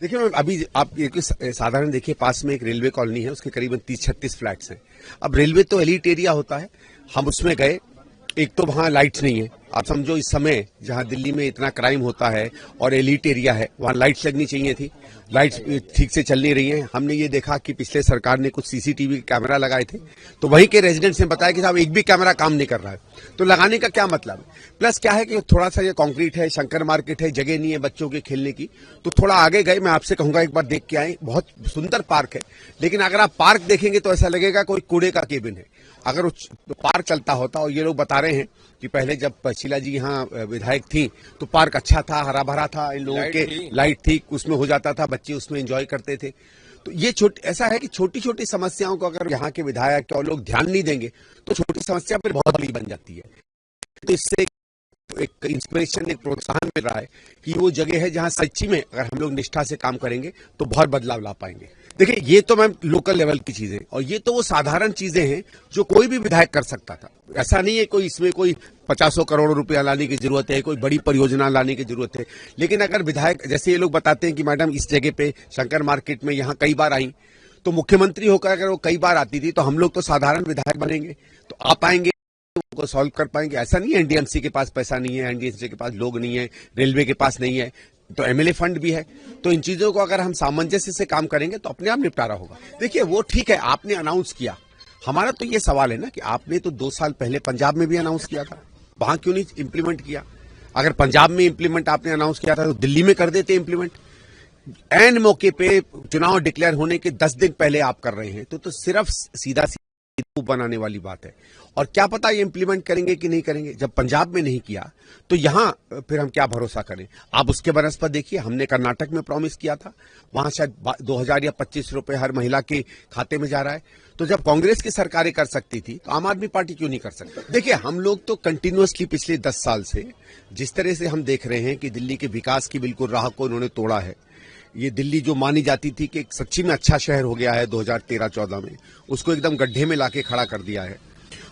देखिए मैम, अभी आप एक साधारण देखिए, पास में एक रेलवे कॉलोनी है, उसके करीबन 30-36 फ्लैट्स हैं। अब रेलवे तो एलिट एरिया होता है, हम उसमें गए। एक तो वहां लाइट्स नहीं है। आप समझो, इस समय जहां दिल्ली में इतना क्राइम होता है और एलिट एरिया है, वहां लाइट्स लगनी चाहिए थी। लाइट्स ठीक से चल नहीं रही हैं। हमने ये देखा कि पिछले सरकार ने कुछ सीसीटीवी कैमरा लगाए थे, तो वहीं के रेजिडेंट्स ने बताया कि साहब एक भी कैमरा काम नहीं कर रहा है। तो लगाने का क्या मतलब है? प्लस क्या है कि थोड़ा सा ये कंक्रीट है, शंकर मार्केट है, जगह नहीं है बच्चों के खेलने की, तो थोड़ा आगे गए। मैं आपसे कहूंगा एक बार देख के आए, बहुत सुंदर पार्क है। लेकिन अगर आप पार्क देखेंगे तो ऐसा लगेगा कोई कूड़े का केबिन है। अगर पार्क चलता होता, और ये लोग बता रहे हैं कि पहले जब शीला जी यहाँ विधायक थी तो पार्क अच्छा था, हरा भरा था, इन लोगों के लाइट थी, उसमें हो जाता था, बच्चे उसमें एंजॉय करते थे। तो ये ऐसा है कि छोटी छोटी समस्याओं को अगर यहाँ के विधायक और लोग ध्यान नहीं देंगे तो छोटी समस्या फिर बहुत बड़ी बन जाती है। तो इससे एक इंस्पिरेशन, एक प्रोत्साहन मिल रहा है कि वो जगह है जहां सच्ची में अगर हम लोग निष्ठा से काम करेंगे तो बहुत बदलाव ला पाएंगे। देखिए, ये तो मैम लोकल लेवल की चीजें, और ये तो वो साधारण चीजें हैं जो कोई भी विधायक कर सकता था। ऐसा नहीं है कोई इसमें कोई 50 करोड़ रुपया लाने की जरूरत है, कोई बड़ी परियोजना लाने की जरूरत है। लेकिन अगर विधायक, जैसे ये लोग बताते हैं कि मैडम इस जगह पे शंकर मार्केट में यहाँ कई बार आई, तो मुख्यमंत्री होकर अगर वो कई बार आती थी तो हम लोग तो साधारण विधायक बनेंगे, तो आ पाएंगे, को सॉल्व कर पाएंगे। ऐसा नहीं है एनडीएमसी के पास पैसा नहीं है, एनडीएमसी के पास लोग नहीं है, रेलवे के पास नहीं है, तो एमएलए फंड भी है। तो इन चीजों को अगर हम सामंजस्य से काम करेंगे तो अपने आप निपटारा होगा। देखिए, वो ठीक है, आपने अनाउंस किया। हमारा तो ये सवाल है ना कि आपने तो 2 साल पहले पंजाब में भी अनाउंस किया था, वहां क्यों नहीं इम्प्लीमेंट किया? अगर पंजाब में इम्प्लीमेंट आपने अनाउंस किया था तो दिल्ली में कर देते इम्प्लीमेंट। एन मौके पे चुनाव डिक्लेयर होने के 10 दिन पहले आप कर रहे हैं, तो सिर्फ सीधा बनाने वाली बात है। और क्या पता ये इंप्लीमेंट करेंगे कि नहीं करेंगे। जब पंजाब में नहीं किया तो यहां फिर हम क्या भरोसा करें? आप उसके बनस्पत देखिए, हमने कर्नाटक में प्रॉमिस किया था, वहां शायद 2000 या 25 रुपए हर महिला के खाते में जा रहा है। तो जब कांग्रेस की सरकारें कर सकती थी तो आम आदमी पार्टी क्यों नहीं कर सकती? देखिए, हम लोग तो कंटिन्यूअसली पिछले 10 साल से जिस तरह से हम देख रहे हैं कि दिल्ली के विकास की बिल्कुल राह को उन्होंने तोड़ा है। ये दिल्ली जो मानी जाती थी कि एक सच्ची में अच्छा शहर हो गया है 2013-14 में, उसको एकदम गड्ढे में लाके खड़ा कर दिया है।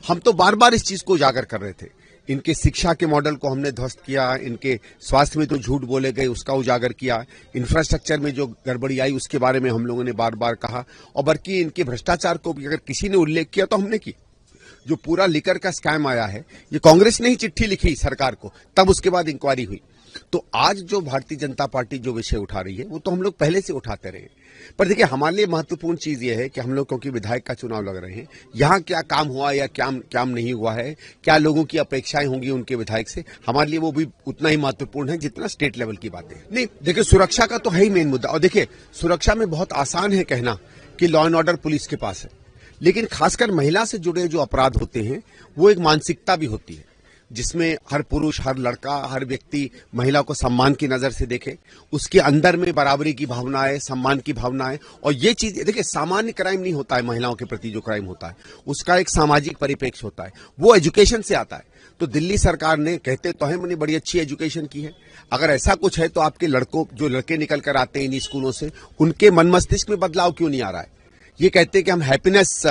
हम तो बार बार इस चीज को उजागर कर रहे थे। इनके शिक्षा के मॉडल को हमने ध्वस्त किया, इनके स्वास्थ्य में तो झूठ बोले गए उसका उजागर किया, इंफ्रास्ट्रक्चर में जो गड़बड़ी आई उसके बारे में हम लोगों ने बार बार कहा, और बल्कि इनके भ्रष्टाचार को भी अगर किसी ने उल्लेख किया तो हमने किया। जो पूरा लिकर का स्कैम आया है, ये कांग्रेस ने ही चिट्ठी लिखी सरकार को, तब उसके बाद इंक्वायरी हुई। तो आज जो भारतीय जनता पार्टी जो विषय उठा रही है वो तो हम लोग पहले से उठाते रहे। पर देखिए, हमारे लिए महत्वपूर्ण चीज ये है कि हम लोग, क्योंकि विधायक का चुनाव लग रहे हैं, यहाँ क्या काम हुआ या क्या नहीं हुआ है, क्या लोगों की अपेक्षाएं होंगी उनके विधायक से, हमारे लिए वो भी उतना ही महत्वपूर्ण है जितना स्टेट लेवल की बातें। नहीं, देखिए, सुरक्षा का तो है ही मेन मुद्दा। और देखिए, सुरक्षा में बहुत आसान है कहना कि लॉ एंड ऑर्डर पुलिस के पास है, लेकिन खासकर महिला से जुड़े जो अपराध होते हैं वो एक मानसिकता भी होती है, जिसमें हर पुरुष, हर लड़का, हर व्यक्ति महिला को सम्मान की नजर से देखे, उसके अंदर में बराबरी की भावनाएं, सम्मान की भावनाएं। और ये चीज देखिए, सामान्य क्राइम नहीं होता है महिलाओं के प्रति जो क्राइम होता है, उसका एक सामाजिक परिप्रेक्ष्य होता है, वो एजुकेशन से आता है। तो दिल्ली सरकार ने, कहते तो है, मैंने बड़ी अच्छी एजुकेशन की है। अगर ऐसा कुछ है तो आपके लड़कों, जो लड़के निकल कर आते हैं इन स्कूलों से, उनके मन मस्तिष्क में बदलाव क्यों नहीं आ रहा है? ये कहते हैं कि हम हैप्पीनेस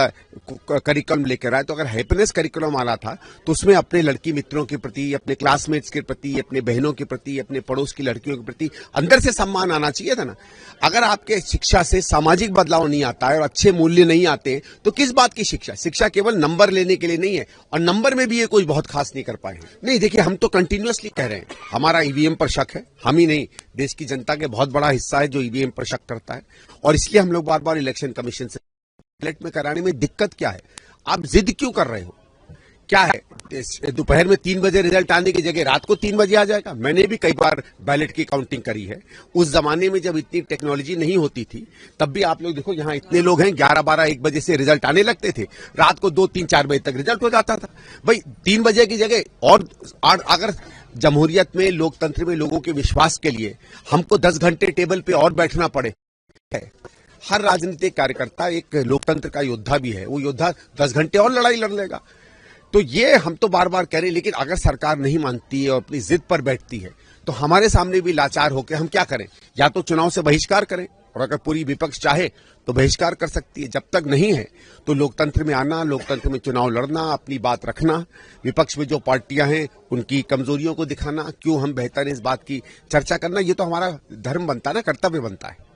करिकुलम लेकर आए, तो अगर हैप्पीनेस करिकुलम आ रहा था तो उसमें अपने लड़की मित्रों के प्रति, अपने क्लासमेट्स के प्रति, अपने बहनों के प्रति, अपने पड़ोस की लड़कियों के प्रति अंदर से सम्मान आना चाहिए था ना। अगर आपके शिक्षा से सामाजिक बदलाव नहीं आता है और अच्छे मूल्य नहीं आते तो किस बात की शिक्षा? शिक्षा केवल नंबर लेने के लिए नहीं है, और नंबर में भी ये कुछ बहुत खास नहीं कर पाए हैं। नहीं, देखिए, हम तो कंटिन्यूअसली कह रहे हैं हमारा ईवीएम पर शक है। हम ही नहीं, देश की जनता के बहुत बड़ा हिस्सा है जो ईवीएम पर शक करता है, और इसलिए हम लोग बार बार इलेक्शन कमीशन से बैलेट में कराने में दिक्कत क्या है? आप जिद क्यों कर रहे हो? क्या है, दोपहर में 3 बजे रिजल्ट आने की जगह रात को 3 बजे आ जाएगा? मैंने भी कई बार बैलेट की काउंटिंग करी है। उस जमाने में जब इतनी टेक्नोलॉजी नहीं होती थी तब भी आप लोग देखो, यहाँ इतने लोग हैं, 11-12-1 बजे से रिजल्ट आने लगते थे, रात को 2-3-4 बजे तक रिजल्ट हो जाता था। भाई 3 बजे की जगह, और अगर जमहूरियत में, लोकतंत्र में लोगों के विश्वास के लिए हमको 10 घंटे टेबल पे और बैठना पड़े, हर राजनीतिक कार्यकर्ता एक लोकतंत्र का योद्धा भी है, वो योद्धा 10 घंटे और लड़ाई लड़ लेगा। तो ये हम तो बार बार कह रहे हैं, लेकिन अगर सरकार नहीं मानती है और अपनी जिद पर बैठती है तो हमारे सामने भी लाचार होकर हम क्या करें? या तो चुनाव से बहिष्कार करें, और अगर पूरी विपक्ष चाहे तो बहिष्कार कर सकती है। जब तक नहीं है तो लोकतंत्र में आना, लोकतंत्र में चुनाव लड़ना, अपनी बात रखना, विपक्ष में जो पार्टियां हैं उनकी कमजोरियों को दिखाना, क्यों हम बेहतर हैं इस बात की चर्चा करना, ये तो हमारा धर्म बनता है ना, कर्तव्य बनता है।